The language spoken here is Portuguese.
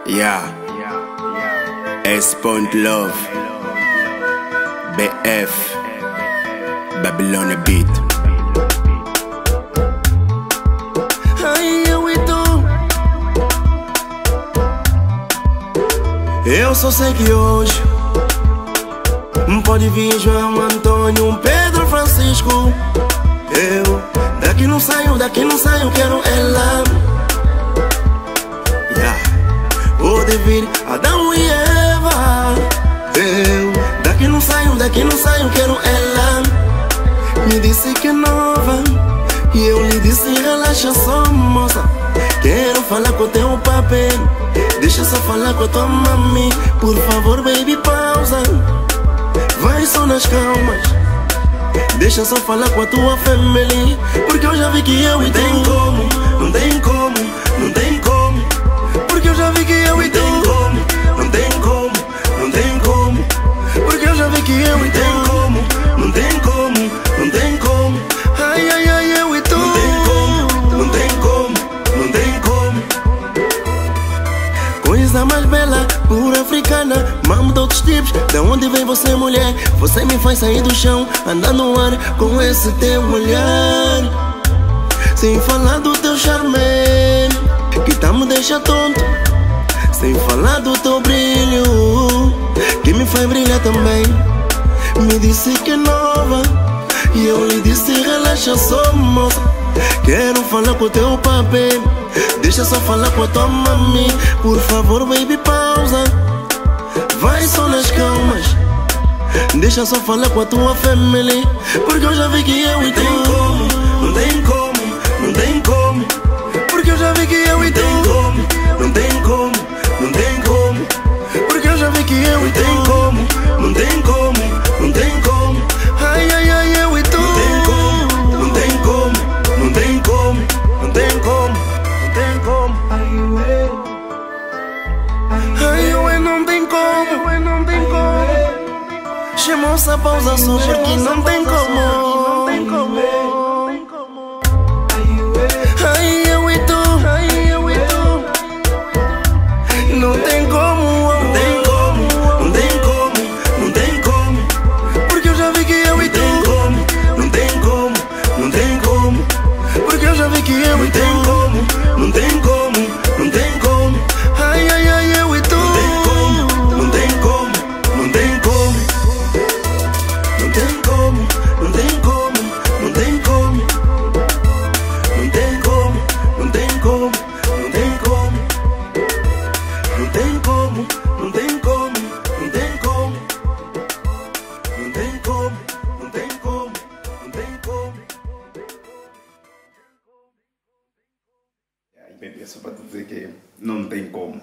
Yeah. S.Love. BF. Babylon Beat. Ai, eu e tu. Eu só sei que hoje pode vir João, Antônio, Pedro, Francisco. Eu daqui não saio, quero ela. Yeah. Pode vir Adão e Eva. Eu daqui não saio, quero ela. Me disse que é nova e eu lhe disse relaxa só, moça. Quero falar com o teu papel, deixa só falar com a tua mami. Por favor, baby, pausa. Vai só nas calmas, deixa só falar com a tua family. Porque eu já vi que eu e tu não tem como. Porque eu já vi que eu e tu não tem como. Porque eu já vi que eu e tu não tem como. Ai, ai, ai, eu e tu não tem como. Coisa mais bela, pura africana, mamo de outros tipos. Da onde vem você, mulher? Você me faz sair do chão, andar no ar com esse teu olhar. Sem falar do teu charme, que tá me deixa tonto. Sem falar do teu brilho, que me faz brilhar também. Me disse que é nova e eu lhe disse relaxa só, moça. Quero falar com o teu papel, deixa só falar com a tua mami. Por favor, baby, pausa. Vai só nas calmas, deixa só falar com a tua family. Porque eu já vi que eu e tu não tem como. Porque eu já vi que eu e tu não tem como. Porque eu já vi que eu e tu não tem como. Ai, ai, ai, eu e tu não tem como. Ai, eu não tem como. Chama-se pausa só porque não tem como. Ai, eu e tu não tem como. Porque eu já vi que eu e tu não tem como. Porque eu já vi que eu e tu não tem como. Ai, ai, ai, eu e tu não tem como. Só para te dizer que não tem como.